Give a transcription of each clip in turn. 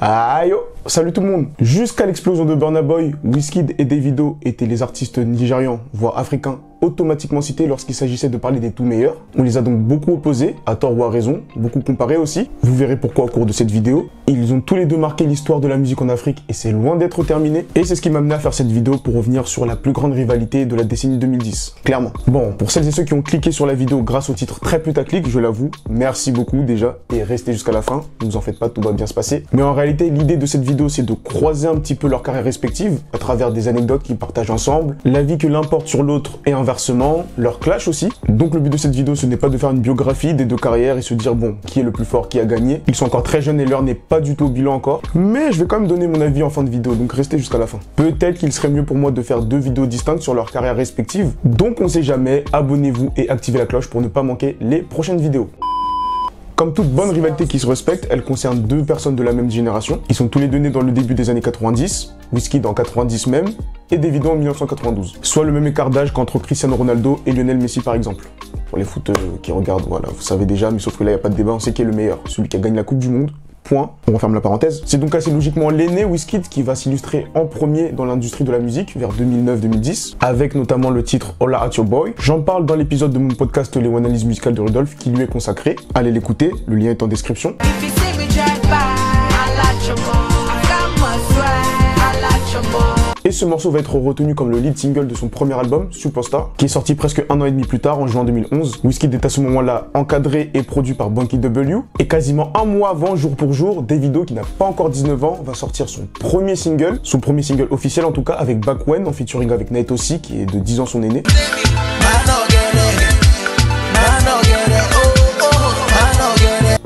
Aïe oh. Salut tout le monde. Jusqu'à l'explosion de Burna Boy, Wizkid et Davido étaient les artistes nigérians, voire africains, automatiquement cités lorsqu'il s'agissait de parler des tout meilleurs. On les a donc beaucoup opposés, à tort ou à raison, beaucoup comparés aussi. Vous verrez pourquoi au cours de cette vidéo. Ils ont tous les deux marqué l'histoire de la musique en Afrique et c'est loin d'être terminé. Et c'est ce qui m'a amené à faire cette vidéo pour revenir sur la plus grande rivalité de la décennie 2010. Clairement. Bon, pour celles et ceux qui ont cliqué sur la vidéo grâce au titre très putaclic, je l'avoue, merci beaucoup déjà et restez jusqu'à la fin. Ne vous en faites pas, tout va bien se passer. Mais en réalité, l'idée de cette vidéo, c'est de croiser un petit peu leurs carrières respectives à travers des anecdotes qu'ils partagent ensemble, l'avis que l'un porte sur l'autre et inversement, leur clash aussi. Donc le but de cette vidéo, ce n'est pas de faire une biographie des deux carrières et se dire bon, qui est le plus fort, qui a gagné. Ils sont encore très jeunes et l'heure n'est pas du tout au bilan encore. Mais je vais quand même donner mon avis en fin de vidéo, donc restez jusqu'à la fin. Peut-être qu'il serait mieux pour moi de faire deux vidéos distinctes sur leurs carrières respectives. Donc on sait jamais, abonnez-vous et activez la cloche pour ne pas manquer les prochaines vidéos. Comme toute bonne rivalité qui se respecte, elle concerne deux personnes de la même génération. Ils sont tous les deux nés dans le début des années 90, Wizkid en 90 même, et Davido en 1992. Soit le même écart d'âge qu'entre Cristiano Ronaldo et Lionel Messi par exemple. Pour les footeux qui regardent, voilà, vous savez déjà, mais sauf que là, il n'y a pas de débat, on sait qui est le meilleur. Celui qui a gagné la Coupe du Monde. Point. On referme la parenthèse. C'est donc assez logiquement l'aîné Wizkid qui va s'illustrer en premier dans l'industrie de la musique vers 2009-2010, avec notamment le titre Holla at Your Boy. J'en parle dans l'épisode de mon podcast Les analyses musicales de Rudolph qui lui est consacré. Allez l'écouter, le lien est en description. Et ce morceau va être retenu comme le lead single de son premier album, Superstar, qui est sorti presque un an et demi plus tard, en juin 2011. Wizkid est à ce moment-là encadré et produit par Banky W. Et quasiment un mois avant, jour pour jour, Davido, qui n'a pas encore 19 ans, va sortir son premier single officiel en tout cas, avec Back When, en featuring avec Nate aussi, qui est de 10 ans son aîné.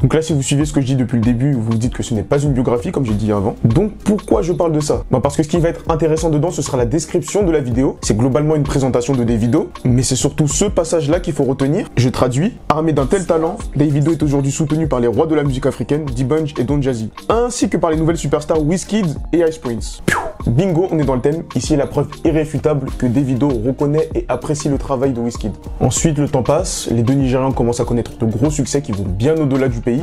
Donc là, si vous suivez ce que je dis depuis le début, vous vous dites que ce n'est pas une biographie, comme j'ai dit avant. Donc, pourquoi je parle de ça? Parce que ce qui va être intéressant dedans, ce sera la description de la vidéo. C'est globalement une présentation de Davido, mais c'est surtout ce passage-là qu'il faut retenir. Je traduis. Armé d'un tel talent, Davido est aujourd'hui soutenu par les rois de la musique africaine, D'banj et Don Jazzy, ainsi que par les nouvelles superstars Wizkid et Ice Prince. Bingo, on est dans le thème. Ici est la preuve irréfutable que Davido reconnaît et apprécie le travail de Wizkid. Ensuite, le temps passe, les deux Nigérians commencent à connaître de gros succès qui vont bien au-delà du pays.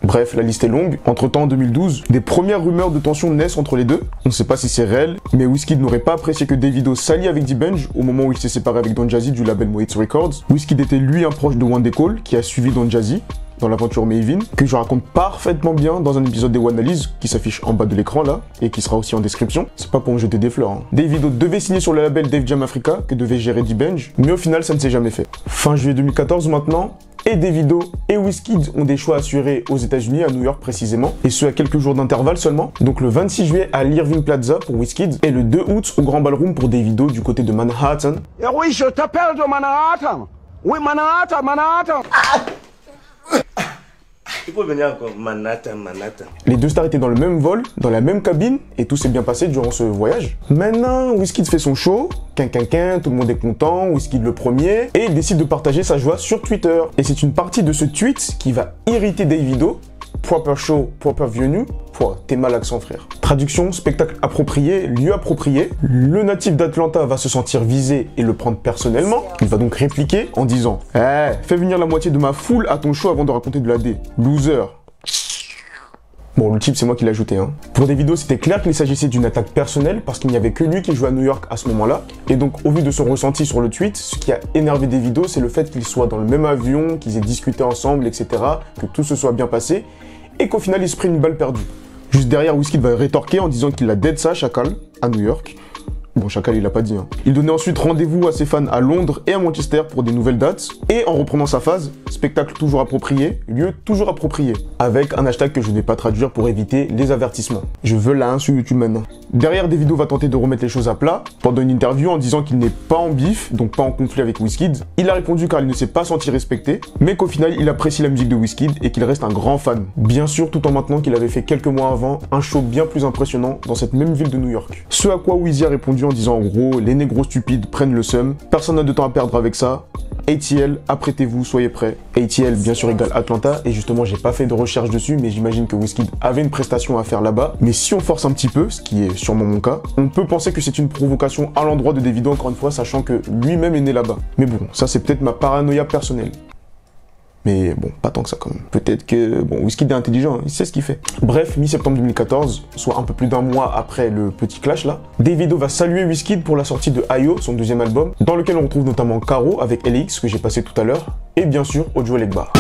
Bref, la liste est longue. Entre-temps, en 2012, des premières rumeurs de tension naissent entre les deux. On ne sait pas si c'est réel, mais Wizkid n'aurait pas apprécié que Davido s'allie avec D'banj au moment où il s'est séparé avec Don Jazzy du label Mo Hits Records. Wizkid était lui un proche de Wande Cole, qui a suivi Don Jazzy dans l'aventure Maven, que je raconte parfaitement bien dans un épisode des Analyses qui s'affiche en bas de l'écran là, et qui sera aussi en description. C'est pas pour me jeter des fleurs. Hein. Davido devait signer sur le label Def Jam Africa, que devait gérer D'banj, mais au final ça ne s'est jamais fait. Fin juillet 2014 maintenant, et Davido et Wizkid ont des choix assurés aux États-Unis, à New York précisément, et ce à quelques jours d'intervalle seulement. Donc le 26 juillet à l'Irving Plaza pour Wizkid, et le 2 août au Grand Ballroom pour Davido du côté de Manhattan. Et oui, je t'appelle de Manhattan. Oui, Manhattan, Manhattan. Tu peux venir encore, Manhattan. Les deux stars étaient dans le même vol, dans la même cabine, et tout s'est bien passé durant ce voyage. Maintenant, Wizkid fait son show, tout le monde est content, Wizkid le premier, et il décide de partager sa joie sur Twitter. Et c'est une partie de ce tweet qui va irriter Davido. Proper show, proper venue. T'es mal accent frère. Traduction, spectacle approprié, lieu approprié. Le natif d'Atlanta va se sentir visé et le prendre personnellement. Il va donc répliquer en disant « fais venir la moitié de ma foule à ton show avant de raconter de la D. Loser ». Bon, le type, c'est moi qui l'ai ajouté. Hein. Pour Davido, c'était clair qu'il s'agissait d'une attaque personnelle parce qu'il n'y avait que lui qui jouait à New York à ce moment-là. Et donc, au vu de son ressenti sur le tweet, ce qui a énervé Davido, c'est le fait qu'ils soient dans le même avion, qu'ils aient discuté ensemble, etc., que tout se soit bien passé, et qu'au final, il se prenne une balle perdue. Juste derrière, Wizkid va rétorquer en disant qu'il a dead ça, Chacal, à New York. Bon, Chacal, il l'a pas dit. Hein. Il donnait ensuite rendez-vous à ses fans à Londres et à Manchester pour des nouvelles dates. Et en reprenant sa phase, spectacle toujours approprié, lieu toujours approprié. Avec un hashtag que je ne vais pas traduire pour éviter les avertissements. Je veux la 1 sur YouTube maintenant. Derrière, Davido va tenter de remettre les choses à plat pendant une interview en disant qu'il n'est pas en bif, donc pas en conflit avec Wizkid. Il a répondu car il ne s'est pas senti respecté, mais qu'au final, il apprécie la musique de Wizkid et qu'il reste un grand fan. Bien sûr, tout en maintenant qu'il avait fait quelques mois avant un show bien plus impressionnant dans cette même ville de New York. Ce à quoi Wizzy a répondu en disant en gros, les négros stupides prennent le seum, personne n'a de temps à perdre avec ça, ATL, apprêtez-vous, soyez prêts. ATL, bien sûr, égale Atlanta. Et justement, j'ai pas fait de recherche dessus, mais j'imagine que Wizkid avait une prestation à faire là-bas. Mais si on force un petit peu, ce qui est sûrement mon cas, on peut penser que c'est une provocation à l'endroit de Davido, encore une fois, sachant que lui-même est né là-bas. Mais bon, ça c'est peut-être ma paranoïa personnelle. Mais bon, pas tant que ça quand même. Peut-être que, bon, Wizkid est intelligent, hein, il sait ce qu'il fait. Bref, mi-septembre 2014, soit un peu plus d'un mois après le petit clash là, Davido va saluer Wizkid pour la sortie de Ayo, son deuxième album, dans lequel on retrouve notamment Caro avec LX que j'ai passé tout à l'heure, et bien sûr Ojo Legba.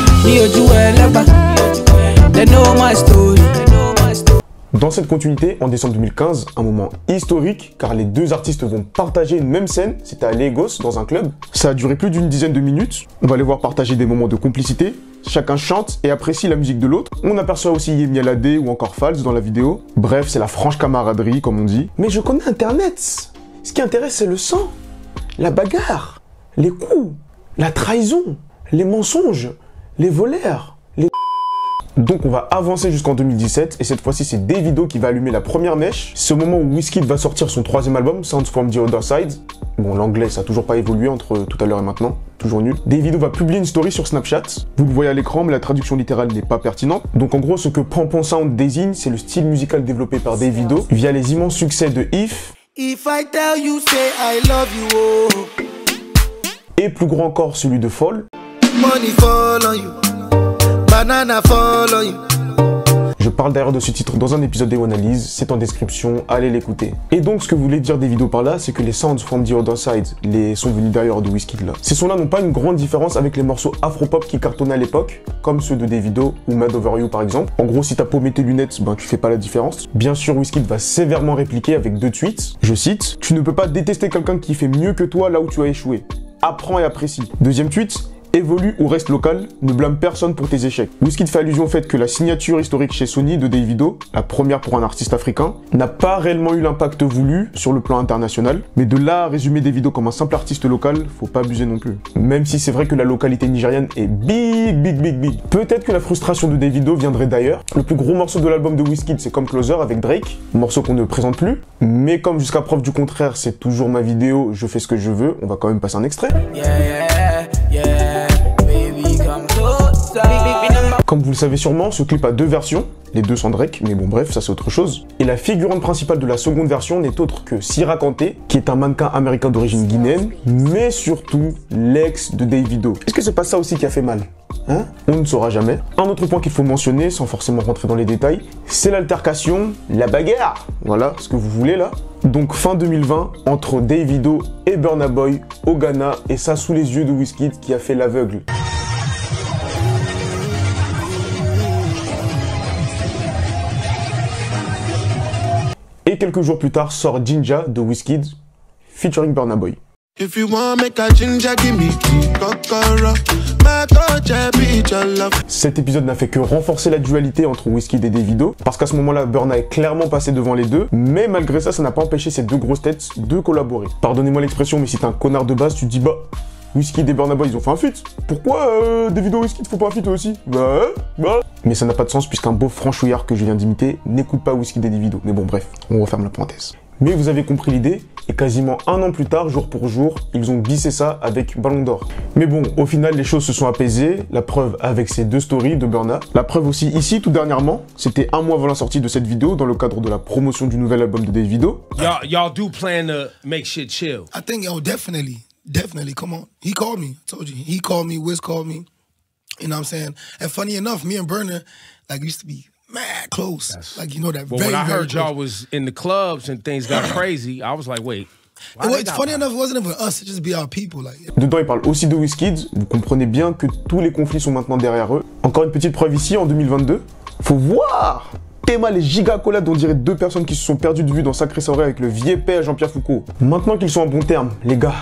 Dans cette continuité, en décembre 2015, un moment historique, car les deux artistes vont partager une même scène, c'était à Lagos, dans un club. Ça a duré plus d'une dizaine de minutes, on va les voir partager des moments de complicité, chacun chante et apprécie la musique de l'autre. On aperçoit aussi Yemi Alade ou encore Falz dans la vidéo. Bref, c'est la franche camaraderie, comme on dit. Mais je connais Internet. Ce qui intéresse, c'est le sang, la bagarre, les coups, la trahison, les mensonges, les voleurs, les... Donc on va avancer jusqu'en 2017 et cette fois-ci c'est Davido qui va allumer la première mèche. C'est au moment où Wizkid va sortir son troisième album, Sounds from the Other Side. Bon, l'anglais ça a toujours pas évolué entre tout à l'heure et maintenant, toujours nul. Davido va publier une story sur Snapchat. Vous le voyez à l'écran mais la traduction littérale n'est pas pertinente. Donc en gros ce que Pon Sound désigne, c'est le style musical développé par Davido via les immenses succès de If I Tell You Say I Love You, oh. Et plus grand encore celui de Fall. Money fall on you. Banana fall on you. Je parle d'ailleurs de ce titre dans un épisode d'Analyse, c'est en description, allez l'écouter. Et donc ce que voulait dire Davido par là, c'est que les Sounds from the Other Side, les sons venus d'ailleurs de Wizkid là, ces sons-là n'ont pas une grande différence avec les morceaux afro-pop qui cartonnaient à l'époque, comme ceux de Davido ou Mad Over You par exemple. En gros, si t'as paumé tes lunettes, ben tu fais pas la différence. Bien sûr, Wizkid va sévèrement répliquer avec deux tweets, je cite, « Tu ne peux pas détester quelqu'un qui fait mieux que toi là où tu as échoué. Apprends et apprécie. » Deuxième tweet, évolue ou reste local, ne blâme personne pour tes échecs. Wizkid fait allusion au fait que la signature historique chez Sony de Davido, la première pour un artiste africain, n'a pas réellement eu l'impact voulu sur le plan international, mais de là à résumer Davido comme un simple artiste local, faut pas abuser non plus. Même si c'est vrai que la localité nigériane est big. Peut-être que la frustration de Davido viendrait d'ailleurs. Le plus gros morceau de l'album de Wizkid, c'est Comme Closer avec Drake, morceau qu'on ne présente plus, mais comme jusqu'à preuve du contraire, c'est toujours ma vidéo, je fais ce que je veux, on va quand même passer un extrait. Comme vous le savez sûrement, ce clip a deux versions, les deux sont Drake, mais bon bref, ça c'est autre chose. Et la figurante principale de la seconde version n'est autre que Sira Kanté, qui est un mannequin américain d'origine guinéenne, mais surtout l'ex de Davido. Est-ce que c'est pas ça aussi qui a fait mal ? Hein ? On ne saura jamais. Un autre point qu'il faut mentionner, sans forcément rentrer dans les détails, c'est l'altercation, la bagarre. Voilà, ce que vous voulez là. Donc fin 2020, entre Davido et Burna Boy au Ghana, et ça sous les yeux de Wizkid qui a fait l'aveugle. Et quelques jours plus tard sort Jinja de Wizkid, featuring Burna Boy. Cet épisode n'a fait que renforcer la dualité entre Wizkid et Davido, parce qu'à ce moment-là, Burna est clairement passé devant les deux, mais malgré ça, ça n'a pas empêché ces deux grosses têtes de collaborer. Pardonnez-moi l'expression, mais si t'es un connard de base, tu te dis bah, Wizkid et Burna Boy, ils ont fait un feat. Pourquoi Davido et Wizkid font pas un feat eux aussi? Bah. Mais ça n'a pas de sens puisqu'un beau franchouillard que je viens d'imiter n'écoute pas Wizkid et Davido. Mais bon, bref, on referme la parenthèse. Mais vous avez compris l'idée, et quasiment un an plus tard, jour pour jour, ils ont bissé ça avec Ballon d'Or. Mais bon, au final, les choses se sont apaisées, la preuve avec ces deux stories de Burna. La preuve aussi ici, tout dernièrement, c'était un mois avant la sortie de cette vidéo, dans le cadre de la promotion du nouvel album de Davido. Y'all do plan to make shit chill? I think, definitely, come on. He called me, I told you. He called me, Wiz called me, you know what I'm saying? And funny enough, me and Burna, like, used to be mad close. Like, you know that. Well, when I heard y'all was in the clubs and things got crazy, I was like, wait. It's funny enough, it wasn't even us, it just be our people. Like. Dedans, il parle aussi de Wizkid. Vous comprenez bien que tous les conflits sont maintenant derrière eux. Encore une petite preuve ici, en 2022. Faut voir Théma, les giga-collades, on dirait deux personnes qui se sont perdues de vue dans Sacré Soirée avec le vieux père Jean-Pierre Foucault. Maintenant qu'ils sont en bon terme, les gars,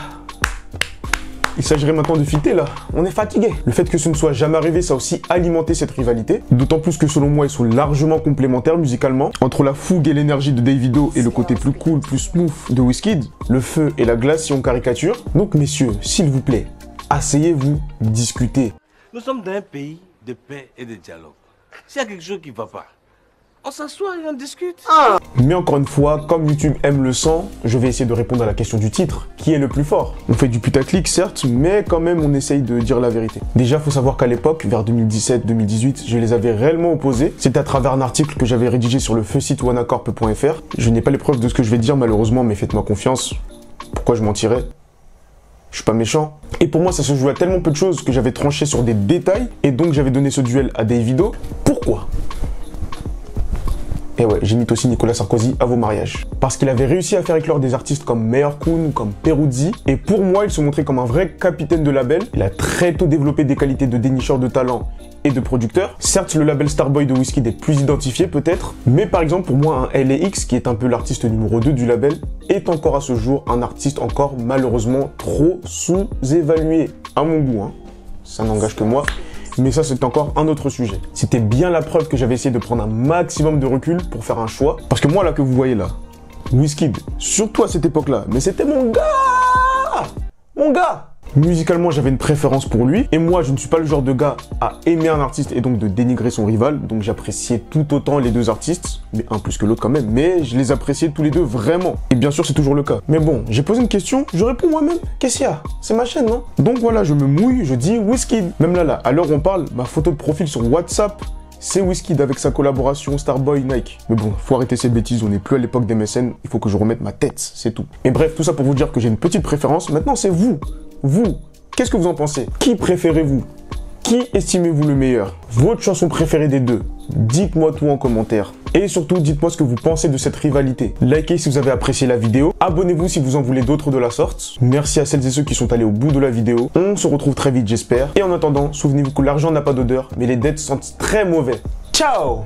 il s'agirait maintenant de fitter là, on est fatigué. Le fait que ce ne soit jamais arrivé, ça a aussi alimenté cette rivalité. D'autant plus que selon moi, ils sont largement complémentaires musicalement. Entre la fougue et l'énergie de Davido et le côté plus cool, plus smooth de Wizkid, le feu et la glace si on caricature. Donc messieurs, s'il vous plaît, asseyez-vous, discutez. Nous sommes dans un pays de paix et de dialogue. S'il y a quelque chose qui ne va pas, On s'assoit et on discute. Mais encore une fois, comme YouTube aime le sang, je vais essayer de répondre à la question du titre. Qui est le plus fort? On fait du putaclic, certes, mais quand même, on essaye de dire la vérité. Déjà, faut savoir qu'à l'époque, vers 2017-2018, je les avais réellement opposés. C'était à travers un article que j'avais rédigé sur le feu site oneacorp.fr. Je n'ai pas les preuves de ce que je vais dire, malheureusement, mais faites-moi confiance. Pourquoi je mentirais? Je suis pas méchant. Et pour moi, ça se jouait à tellement peu de choses que j'avais tranché sur des détails, et donc j'avais donné ce duel à Davido. Pourquoi? Et ouais, j'imite aussi Nicolas Sarkozy à vos mariages. Parce qu'il avait réussi à faire éclore des artistes comme Meilleur Kun ou comme Peruzzi. Et pour moi, il se montrait comme un vrai capitaine de label. Il a très tôt développé des qualités de dénicheur de talent et de producteur. Certes, le label Starboy de Wizkid est plus identifié peut-être. Mais par exemple, pour moi, un LAX, qui est un peu l'artiste numéro 2 du label, est encore à ce jour un artiste encore malheureusement trop sous-évalué. À mon goût, hein. Ça n'engage que moi. Mais ça, c'est encore un autre sujet. C'était bien la preuve que j'avais essayé de prendre un maximum de recul pour faire un choix. Parce que moi, là, que vous voyez là, Wizkid, surtout à cette époque-là, mais c'était mon gars! Mon gars! Musicalement, j'avais une préférence pour lui. Et moi, je ne suis pas le genre de gars à aimer un artiste et donc de dénigrer son rival. Donc j'appréciais tout autant les deux artistes. Mais un plus que l'autre quand même. Mais je les appréciais tous les deux vraiment. Et bien sûr, c'est toujours le cas. Mais bon, j'ai posé une question, je réponds moi-même. Qu'est-ce qu'il y a? C'est ma chaîne, non? Donc voilà, je me mouille, je dis Wizkid. Même là, à l'heure où on parle, ma photo de profil sur WhatsApp, c'est Wizkid avec sa collaboration Starboy Nike. Mais bon, faut arrêter ces bêtises, on n'est plus à l'époque des MSN, il faut que je remette ma tête, c'est tout. Et bref, tout ça pour vous dire que j'ai une petite préférence. Maintenant, c'est vous. Vous, qu'est-ce que vous en pensez? Qui préférez-vous? Qui estimez-vous le meilleur? Votre chanson préférée des deux? Dites-moi tout en commentaire. Et surtout, dites-moi ce que vous pensez de cette rivalité. Likez si vous avez apprécié la vidéo. Abonnez-vous si vous en voulez d'autres de la sorte. Merci à celles et ceux qui sont allés au bout de la vidéo. On se retrouve très vite, j'espère. Et en attendant, souvenez-vous que l'argent n'a pas d'odeur, mais les dettes sentent très mauvais. Ciao!